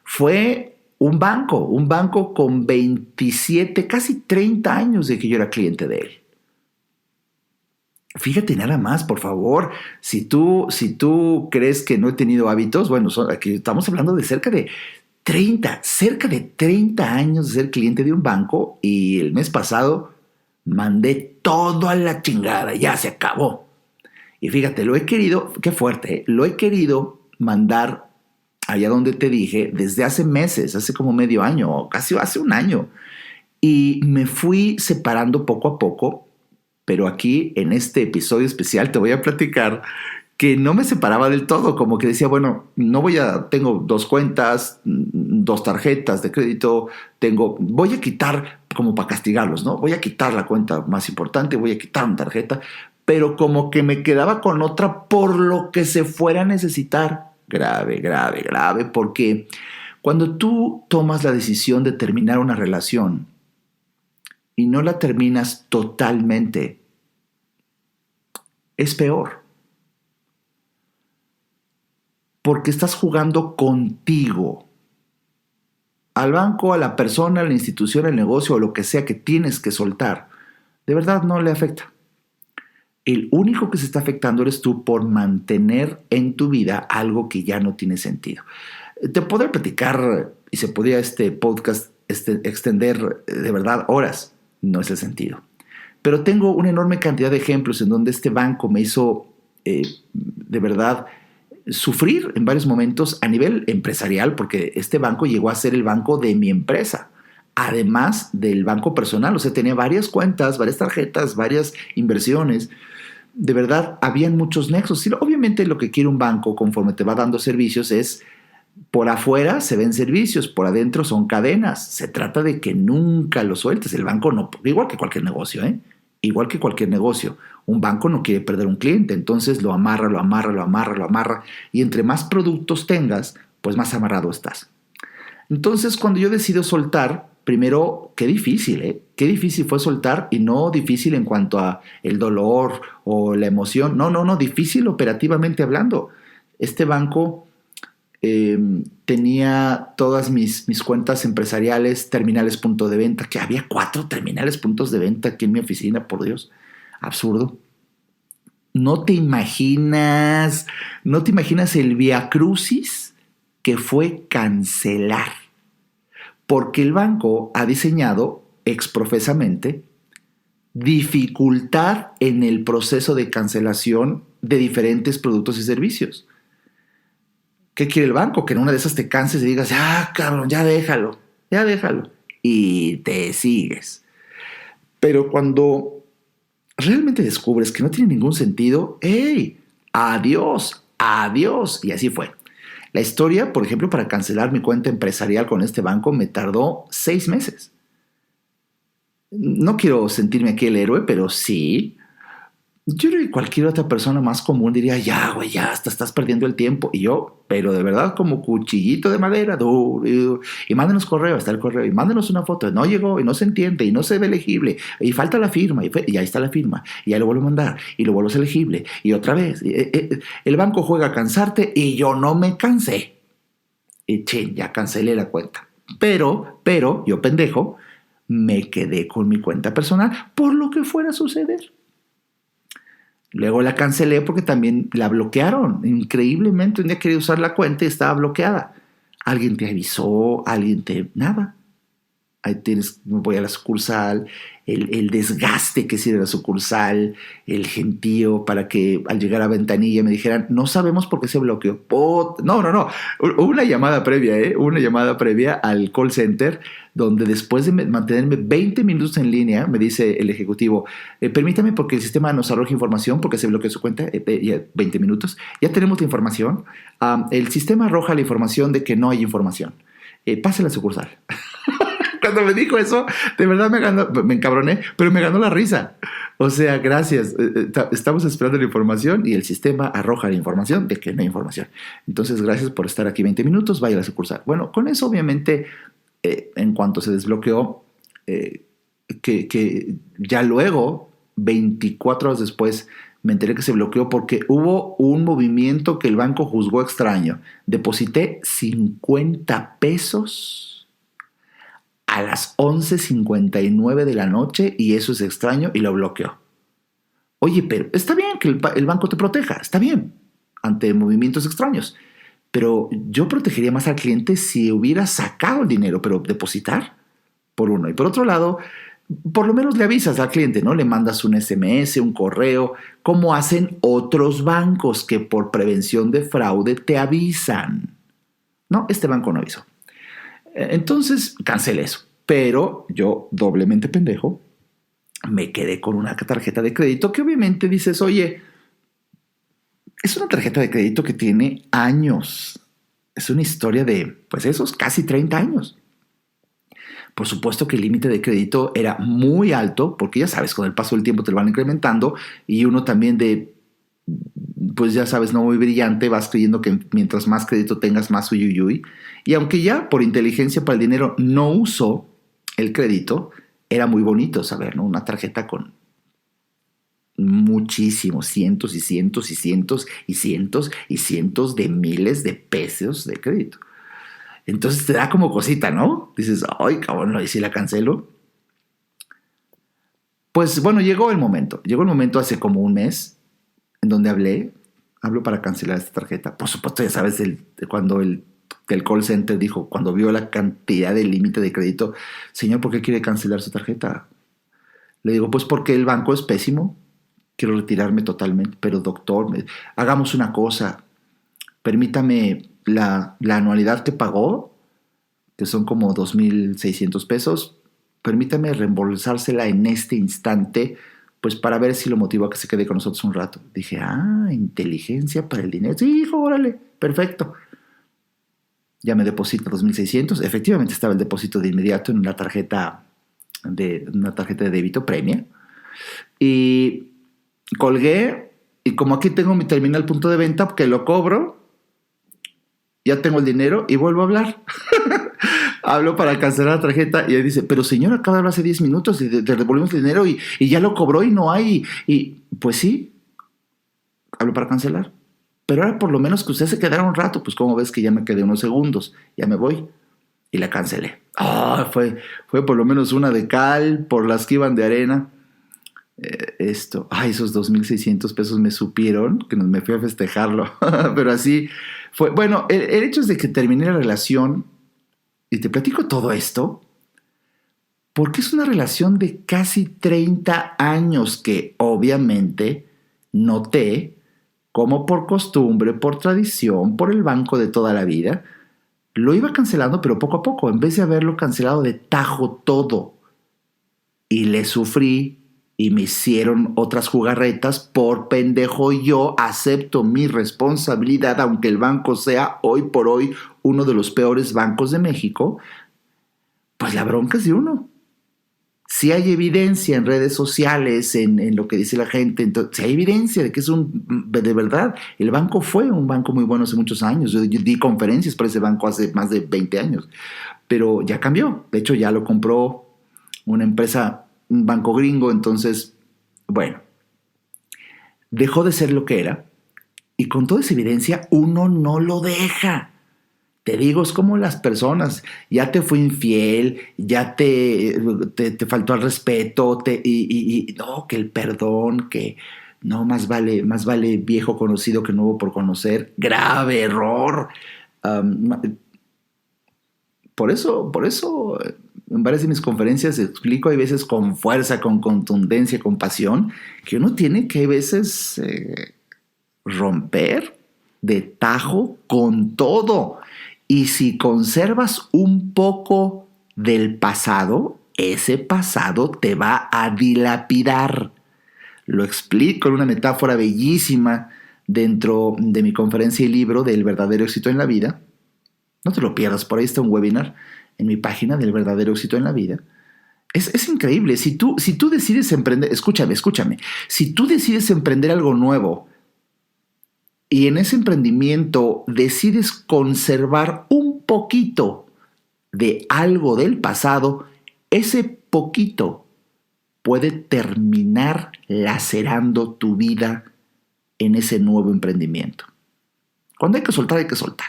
Fue un banco con 27, casi 30 años de que yo era cliente de él. Fíjate nada más, por favor, si tú crees que no he tenido hábitos, bueno, aquí estamos hablando de cerca de 30 años de ser cliente de un banco y el mes pasado mandé todo a la chingada, ya se acabó. Y fíjate, lo he querido, qué fuerte, ¿eh? Lo he querido mandar allá donde te dije desde hace meses, hace como medio año, casi hace un año. Y me fui separando poco a poco, pero aquí en este episodio especial te voy a platicar que no me separaba del todo, como que decía, bueno, tengo 2 cuentas, 2 tarjetas de crédito, voy a quitar como para castigarlos, ¿no? Voy a quitar la cuenta más importante, voy a quitar una tarjeta, pero como que me quedaba con otra por lo que se fuera a necesitar. Grave, porque cuando tú tomas la decisión de terminar una relación y no la terminas totalmente, es peor. Porque estás jugando contigo. Al banco, a la persona, a la institución, al negocio o lo que sea que tienes que soltar, de verdad no le afecta. El único que se está afectando eres tú por mantener en tu vida algo que ya no tiene sentido. Te podré platicar y se podría este podcast extender de verdad horas. No es el sentido. Pero tengo una enorme cantidad de ejemplos en donde este banco me hizo de verdad sufrir en varios momentos a nivel empresarial, porque este banco llegó a ser el banco de mi empresa, además del banco personal. O sea, tenía varias cuentas, varias tarjetas, varias inversiones. De verdad, habían muchos nexos. Y obviamente lo que quiere un banco conforme te va dando servicios es, por afuera se ven servicios, por adentro son cadenas. Se trata de que nunca lo sueltes. El banco no, igual que cualquier negocio, ¿eh? Igual que cualquier negocio. Un banco no quiere perder un cliente, entonces lo amarra. Y entre más productos tengas, pues más amarrado estás. Entonces, cuando yo decido soltar, primero, qué difícil, ¿eh? Qué difícil fue soltar, y no difícil en cuanto a el dolor o la emoción. No, difícil operativamente hablando. Este banco tenía todas mis cuentas empresariales, terminales punto de venta, que había 4 terminales puntos de venta aquí en mi oficina, por Dios, absurdo. No te imaginas el viacrucis que fue cancelar, porque el banco ha diseñado exprofesamente dificultad en el proceso de cancelación de diferentes productos y servicios. ¿Qué quiere el banco? Que en una de esas te canses y digas, cabrón, ya déjalo. Y te sigues. Pero cuando realmente descubres que no tiene ningún sentido, ¡hey! Adiós. Y así fue. La historia, por ejemplo, para cancelar mi cuenta empresarial con este banco me tardó 6 meses. No quiero sentirme aquí el héroe, pero sí. Yo creo que cualquier otra persona más común diría, ya, güey, ya hasta estás perdiendo el tiempo. Y yo, pero de verdad, como cuchillito de madera, y mándenos correo, está el correo, y mándenos una foto, no llegó, y no se entiende, y no se ve legible, y falta la firma, y ahí está la firma, y ya lo vuelvo a mandar, y lo vuelvo a ser legible, y otra vez. El banco juega a cansarte, y yo no me cansé. Y ya cancelé la cuenta. Pero, yo pendejo, me quedé con mi cuenta personal, por lo que fuera a suceder. Luego la cancelé porque también la bloquearon. Increíblemente, un día quería usar la cuenta y estaba bloqueada. Alguien te avisó, nada. Ahí voy a la sucursal, el desgaste que sí de la sucursal, el gentío para que al llegar a ventanilla me dijeran, no sabemos por qué se bloqueó. No. Una llamada previa al call center, donde después de mantenerme 20 minutos en línea, me dice el ejecutivo, permítame porque el sistema nos arroja información porque se bloqueó su cuenta, 20 minutos, ya tenemos la información, el sistema arroja la información de que no hay información, pase a la sucursal. Cuando me dijo eso, de verdad me encabroné, pero me ganó la risa. O sea, gracias. Estamos esperando la información y el sistema arroja la información de que no hay información. Entonces, gracias por estar aquí 20 minutos, vaya a la sucursal. Bueno, con eso obviamente, en cuanto se desbloqueó, que ya luego, 24 horas después, me enteré que se bloqueó porque hubo un movimiento que el banco juzgó extraño. Deposité 50 pesos a las 11:59 de la noche y eso es extraño y lo bloqueó. Oye, pero está bien que el banco te proteja, está bien, ante movimientos extraños. Pero yo protegería más al cliente si hubiera sacado el dinero, pero depositar, por uno. Y por otro lado, por lo menos le avisas al cliente, ¿no? Le mandas un SMS, un correo, como hacen otros bancos que por prevención de fraude te avisan. No, este banco no avisó. Entonces, cancelé eso. Pero yo, doblemente pendejo, me quedé con una tarjeta de crédito que obviamente dices, oye, es una tarjeta de crédito que tiene años. Es una historia de, pues esos casi 30 años. Por supuesto que el límite de crédito era muy alto, porque ya sabes, con el paso del tiempo te lo van incrementando y uno también pues ya sabes, no muy brillante, vas creyendo que mientras más crédito tengas, más uyuyuy. Y aunque ya por inteligencia para el dinero no uso el crédito, era muy bonito saber, ¿no? Una tarjeta con muchísimos, cientos y cientos y cientos y cientos y cientos de miles de pesos de crédito. Entonces te da como cosita, ¿no? Dices, ay, cabrón, ¿y si la cancelo? Pues bueno, llegó el momento hace como un mes en donde hablo para cancelar esta tarjeta. Por supuesto, ya sabes, cuando el call center dijo, cuando vio la cantidad de límite de crédito, señor, ¿por qué quiere cancelar su tarjeta? Le digo, pues porque el banco es pésimo, quiero retirarme totalmente, pero doctor, hagamos una cosa, permítame la anualidad que pagó, que son como 2,600 pesos, permítame reembolsársela en este instante, pues para ver si lo motivo a que se quede con nosotros un rato. Dije, inteligencia para el dinero. Sí, hijo, órale, perfecto. Ya me deposito 2,600. Efectivamente estaba el depósito de inmediato en una tarjeta de débito Premia. Y colgué, y como aquí tengo mi terminal punto de venta, que lo cobro, ya tengo el dinero y vuelvo a hablar. Hablo para cancelar la tarjeta y él dice, pero señor, acaba de hablar hace 10 minutos y te devolvimos el dinero y ya lo cobró y no hay. Y pues sí, hablo para cancelar. Pero ahora por lo menos que usted se quedara un rato, pues como ves que ya me quedé unos segundos, ya me voy. Y la cancelé. Fue por lo menos una de cal por las que iban de arena. Esos 2,600 pesos me supieron, que me fui a festejarlo. Pero así fue. Bueno, el hecho es de que terminé la relación y te platico todo esto porque es una relación de casi 30 años que obviamente noté como por costumbre, por tradición, por el banco de toda la vida, lo iba cancelando, pero poco a poco, en vez de haberlo cancelado de tajo todo. Y le sufrí y me hicieron otras jugarretas por pendejo. Yo acepto mi responsabilidad, aunque el banco sea hoy por hoy uno de los peores bancos de México, pues la bronca es de uno. Si hay evidencia en redes sociales, en lo que dice la gente, entonces, si hay evidencia de que es de verdad, el banco fue un banco muy bueno hace muchos años. Yo di conferencias para ese banco hace más de 20 años, pero ya cambió. De hecho, ya lo compró una empresa, un banco gringo, entonces, bueno, dejó de ser lo que era y con toda esa evidencia uno no lo deja. Te digo, es como las personas, ya te fui infiel, ya te faltó al respeto, no, que el perdón, que no, más vale viejo conocido que nuevo por conocer. Grave error. Por eso en varias de mis conferencias explico, hay veces con fuerza, con contundencia, con pasión, que uno tiene que a veces romper de tajo con todo. Y si conservas un poco del pasado, ese pasado te va a dilapidar. Lo explico en una metáfora bellísima dentro de mi conferencia y libro del verdadero éxito en la vida. No te lo pierdas, por ahí está un webinar en mi página del verdadero éxito en la vida. Es increíble. Si tú decides emprender, escúchame, si tú decides emprender algo nuevo y en ese emprendimiento decides conservar un poquito de algo del pasado, ese poquito puede terminar lacerando tu vida en ese nuevo emprendimiento. Cuando hay que soltar, hay que soltar.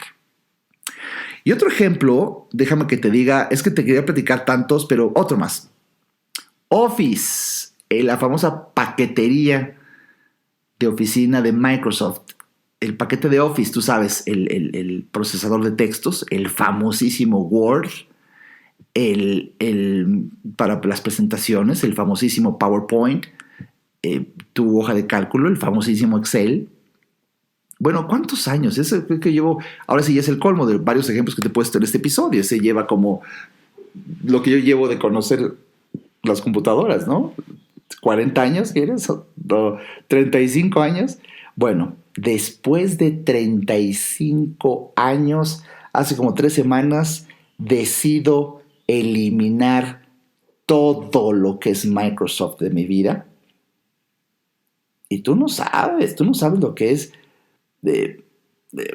Y otro ejemplo, déjame que te diga, es que te quería platicar tantos, pero otro más. Office, la famosa paquetería de oficina de Microsoft. El paquete de Office, tú sabes, el procesador de textos, el famosísimo Word, para las presentaciones, el famosísimo PowerPoint, tu hoja de cálculo, el famosísimo Excel. Bueno, ¿cuántos años? Eso creo que llevo, ahora sí ya es el colmo de varios ejemplos que te he puesto en este episodio. Ese lleva como lo que yo llevo de conocer las computadoras, ¿no? 40 años, ¿quieres? ¿O 35 años? Bueno, después de 35 años, hace como 3 semanas, decido eliminar todo lo que es Microsoft de mi vida. Y tú no sabes lo que es.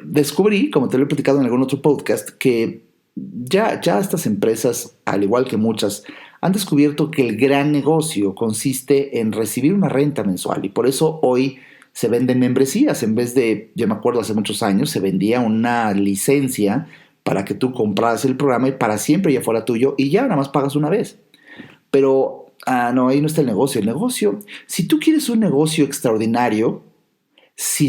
Descubrí, como te lo he platicado en algún otro podcast, que ya estas empresas, al igual que muchas, han descubierto que el gran negocio consiste en recibir una renta mensual y por eso hoy se venden membresías. En vez de, yo me acuerdo hace muchos años, se vendía una licencia para que tú compraras el programa y para siempre ya fuera tuyo y ya nada más pagas una vez. Pero no, ahí no está el negocio. El negocio, si tú quieres un negocio extraordinario, es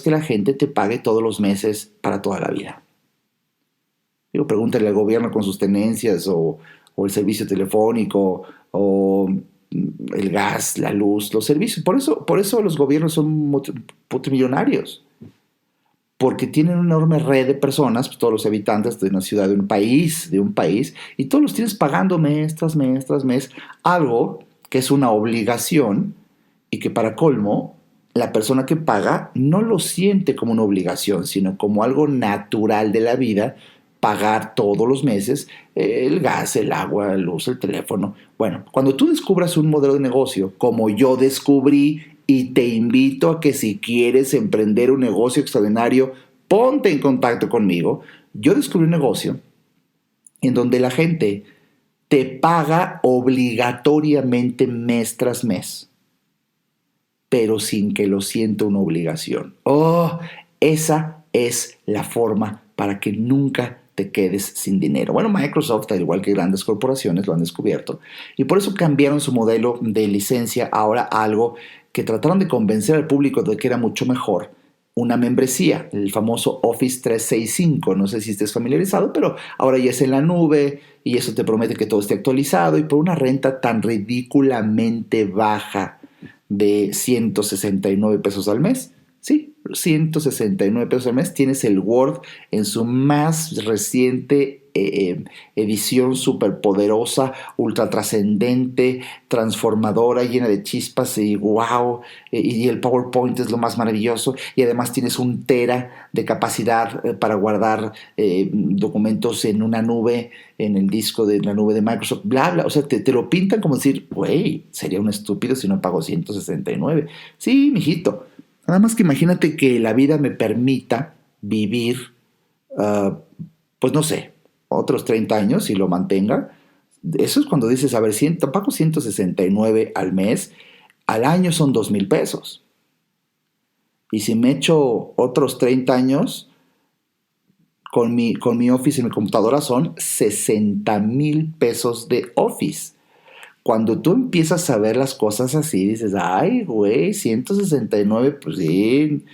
que la gente te pague todos los meses para toda la vida. Digo, pregúntale al gobierno con sus tenencias o el servicio telefónico o el gas, la luz, los servicios. Por eso los gobiernos son multimillonarios. Porque tienen una enorme red de personas, pues, todos los habitantes de una ciudad, de un país, y todos los tienes pagando mes tras mes, algo que es una obligación y que para colmo, la persona que paga no lo siente como una obligación, sino como algo natural de la vida, pagar todos los meses el gas, el agua, la luz, el teléfono. Bueno, cuando tú descubras un modelo de negocio, como yo descubrí, y te invito a que si quieres emprender un negocio extraordinario, ponte en contacto conmigo. Yo descubrí un negocio en donde la gente te paga obligatoriamente mes tras mes, pero sin que lo sienta una obligación. Esa es la forma para que nunca te quedes sin dinero. Bueno, Microsoft, al igual que grandes corporaciones, lo han descubierto y por eso cambiaron su modelo de licencia ahora a algo que trataron de convencer al público de que era mucho mejor, una membresía, el famoso Office 365. No sé si estés familiarizado, pero ahora ya es en la nube y eso te promete que todo esté actualizado y por una renta tan ridículamente baja de 169 pesos al mes. Sí, 169 pesos al mes. Tienes el Word en su más reciente edición superpoderosa, ultra trascendente, transformadora, llena de chispas y wow. Y el PowerPoint es lo más maravilloso. Y además tienes 1 tera de capacidad para guardar documentos en una nube, en el disco de la nube de Microsoft, bla, bla. O sea, te lo pintan como decir, güey, sería un estúpido si no pago 169. Sí, mijito. Nada más que imagínate que la vida me permita vivir, pues no sé, otros 30 años y lo mantenga. Eso es cuando dices, a ver, pago 169 al mes, al año son 2,000 pesos. Y si me echo otros 30 años, con mi Office y mi computadora son 60,000 pesos de Office. Cuando tú empiezas a ver las cosas así, dices, ay, güey, 169, pues sí,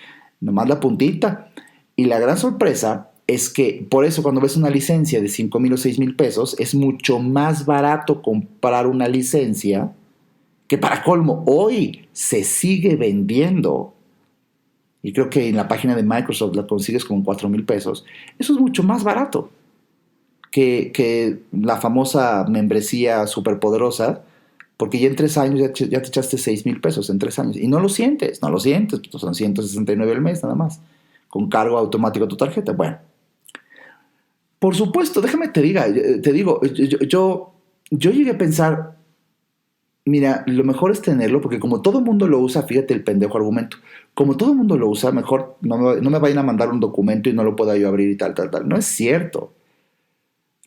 nomás la puntita. Y la gran sorpresa es que, por eso, cuando ves una licencia de 5,000 o 6,000 pesos, es mucho más barato comprar una licencia que, para colmo, hoy se sigue vendiendo. Y creo que en la página de Microsoft la consigues con 4,000 pesos. Eso es mucho más barato que la famosa membresía superpoderosa, porque ya en 3 años ya te echaste 6,000 pesos en 3 años. Y no lo sientes, pues son 169 al mes nada más, con cargo automático a tu tarjeta. Bueno, Por supuesto, déjame te digo, yo llegué a pensar, mira, lo mejor es tenerlo, porque como todo el mundo lo usa, fíjate el pendejo argumento, como todo el mundo lo usa, mejor no me vayan a mandar un documento y no lo pueda yo abrir y tal. No es cierto.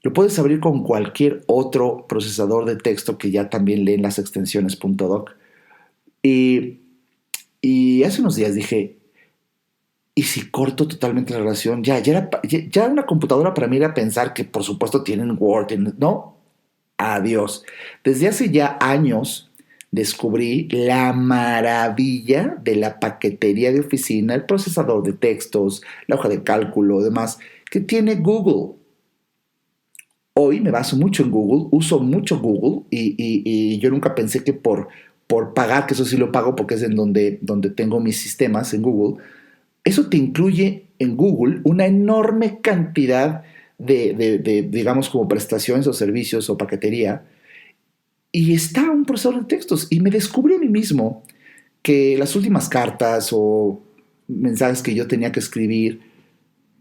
Lo puedes abrir con cualquier otro procesador de texto que ya también leen las extensiones .doc. Y hace unos días dije, ¿y si corto totalmente la relación? Ya una computadora para mí era pensar que por supuesto tienen Word, ¿no? Adiós. Desde hace ya años descubrí la maravilla de la paquetería de oficina, el procesador de textos, la hoja de cálculo, demás, que tiene Google. Hoy me baso mucho en Google, uso mucho Google y yo nunca pensé que por pagar, que eso sí lo pago porque es en donde tengo mis sistemas en Google, eso te incluye en Google una enorme cantidad de digamos, como prestaciones o servicios o paquetería, y está un procesador de textos. Y me descubrí a mí mismo que las últimas cartas o mensajes que yo tenía que escribir,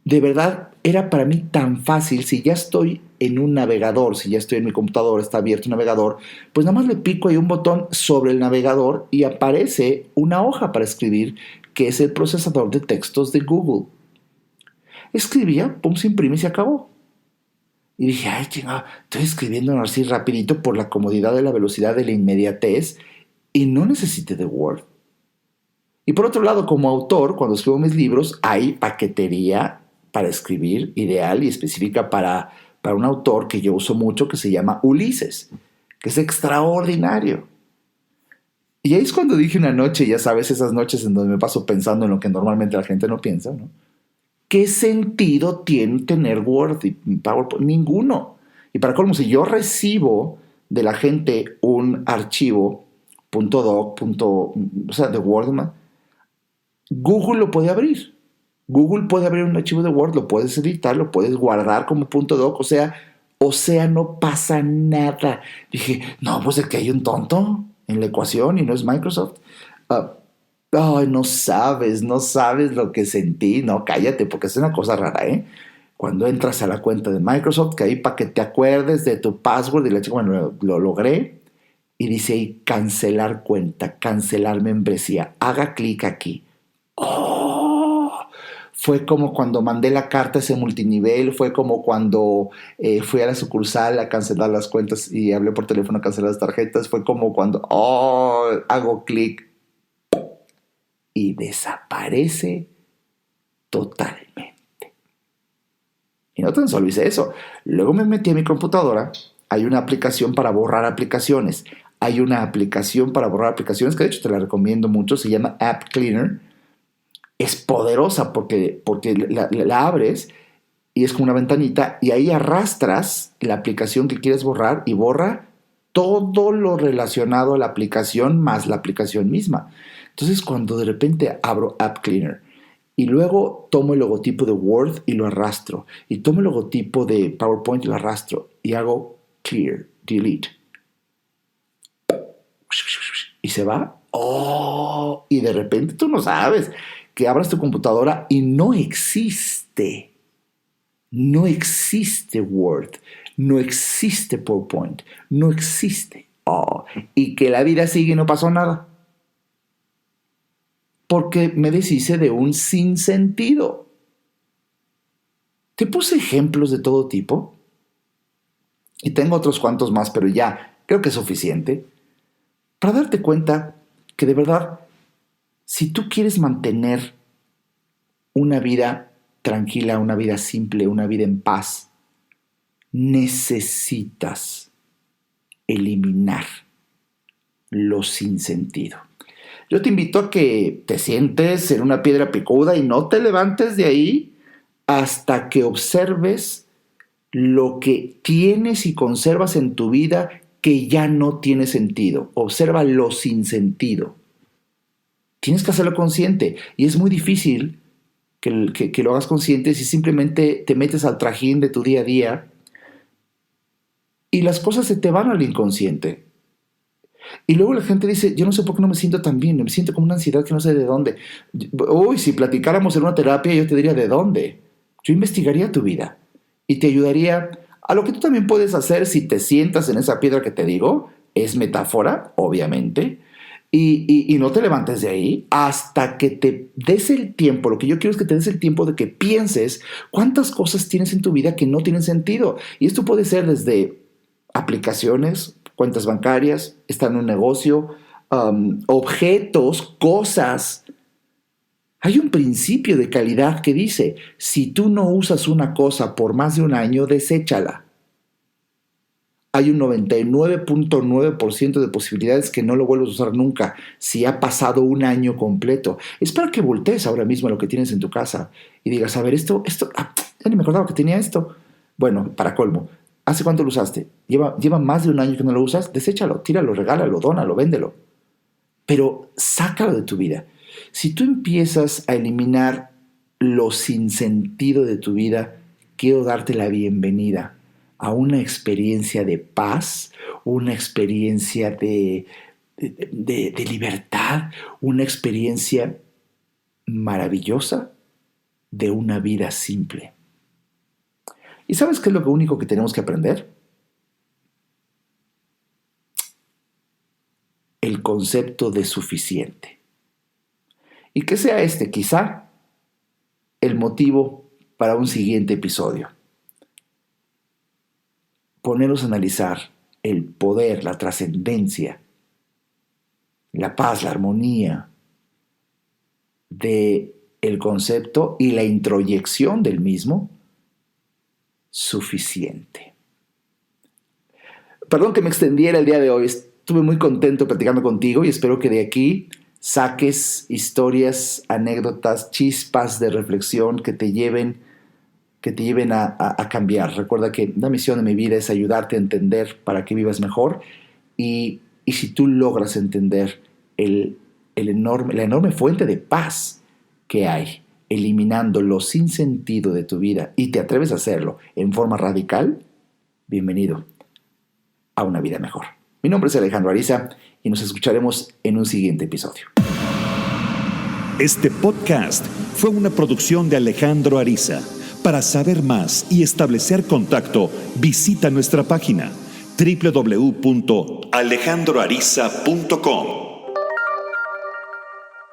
de verdad era para mí tan fácil. Si ya estoy en un navegador, si ya estoy en mi computadora, está abierto un navegador, pues nada más le pico ahí un botón sobre el navegador y aparece una hoja para escribir, que es el procesador de textos de Google. Escribía, pum, se imprime y se acabó. Y dije, ay, chingada, estoy escribiendo así rapidito por la comodidad de la velocidad, de la inmediatez, y no necesité de Word. Y por otro lado, como autor, cuando escribo mis libros, hay paquetería para escribir ideal y específica para un autor que yo uso mucho, que se llama Ulises, que es extraordinario. Y ahí es cuando dije una noche, ya sabes, esas noches en donde me paso pensando en lo que normalmente la gente no piensa, ¿no? ¿Qué sentido tiene tener Word y PowerPoint? Ninguno. Y para colmo, si yo recibo de la gente un archivo .doc, o sea, de Word, Google lo puede abrir. Google puede abrir un archivo de Word, lo puedes editar, lo puedes guardar como .doc, o sea, no pasa nada. Dije, no, pues es que hay un tonto en la ecuación y no es Microsoft. Ay, no sabes lo que sentí. No, cállate, porque es una cosa rara, ¿eh? Cuando entras a la cuenta de Microsoft, que ahí para que te acuerdes de tu password, y la chica, bueno, lo logré, y dice ahí, cancelar cuenta, cancelar membresía, haga clic aquí. ¡Oh! Fue como cuando mandé la carta a ese multinivel, fue como cuando fui a la sucursal a cancelar las cuentas y hablé por teléfono a cancelar las tarjetas, fue como cuando, hago clic y desaparece totalmente. Y no tan solo hice eso. Luego me metí a mi computadora. Hay una aplicación para borrar aplicaciones. Hay una aplicación para borrar aplicaciones que de hecho te la recomiendo mucho. Se llama App Cleaner. Es poderosa porque la abres y es como una ventanita y ahí arrastras la aplicación que quieres borrar y borra todo lo relacionado a la aplicación más la aplicación misma. Entonces, cuando de repente abro App Cleaner y luego tomo el logotipo de Word y lo arrastro, y tomo el logotipo de PowerPoint y lo arrastro, y hago Clear, Delete, y se va, y de repente tú no sabes que abras tu computadora y no existe Word, no existe PowerPoint, no existe, y que la vida sigue y no pasó nada. Porque me deshice de un sinsentido. Te puse ejemplos de todo tipo. Y tengo otros cuantos más, pero ya creo que es suficiente. Para darte cuenta que de verdad, si tú quieres mantener una vida tranquila, una vida simple, una vida en paz, necesitas eliminar lo sinsentido. Yo te invito a que te sientes en una piedra picuda y no te levantes de ahí hasta que observes lo que tienes y conservas en tu vida que ya no tiene sentido. Observa lo sinsentido. Tienes que hacerlo consciente y es muy difícil que lo hagas consciente si simplemente te metes al trajín de tu día a día y las cosas se te van al inconsciente. Y luego la gente dice, yo no sé por qué no me siento tan bien, me siento como una ansiedad que no sé de dónde. Uy, si platicáramos en una terapia yo te diría de dónde. Yo investigaría tu vida y te ayudaría a lo que tú también puedes hacer si te sientas en esa piedra que te digo. Es metáfora, obviamente, y no te levantes de ahí hasta que te des el tiempo. Lo que yo quiero es que te des el tiempo de que pienses cuántas cosas tienes en tu vida que no tienen sentido. Y esto puede ser desde aplicaciones, cuentas bancarias, estar en un negocio, objetos, cosas. Hay un principio de calidad que dice, si tú no usas una cosa por más de un año, deséchala. Hay un 99.9% de posibilidades que no lo vuelvas a usar nunca si ha pasado un año completo. Es para que voltees ahora mismo a lo que tienes en tu casa y digas, a ver, esto, ya ni me acordaba que tenía esto. Bueno, para colmo, ¿hace cuánto lo usaste? ¿Lleva más de un año que no lo usas? Deséchalo, tíralo, regálalo, dónalo, véndelo. Pero sácalo de tu vida. Si tú empiezas a eliminar lo sinsentido de tu vida, quiero darte la bienvenida a una experiencia de paz, una experiencia de libertad, una experiencia maravillosa de una vida simple. ¿Y sabes qué es lo único que tenemos que aprender? El concepto de suficiente. Y que sea este, quizá, el motivo para un siguiente episodio. Ponernos a analizar el poder, la trascendencia, la paz, la armonía del concepto y la introyección del mismo, suficiente. Perdón que me extendiera el día de hoy. Estuve muy contento platicando contigo y espero que de aquí saques historias, anécdotas, chispas de reflexión que te lleven a cambiar. Recuerda que la misión de mi vida es ayudarte a entender para que vivas mejor y si tú logras entender la enorme fuente de paz que hay, eliminando lo sinsentido de tu vida y te atreves a hacerlo en forma radical, bienvenido a una vida mejor. Mi nombre es Alejandro Ariza y nos escucharemos en un siguiente episodio. Este podcast fue una producción de Alejandro Ariza. Para saber más y establecer contacto, visita nuestra página www.alejandroariza.com.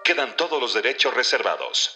Quedan todos los derechos reservados.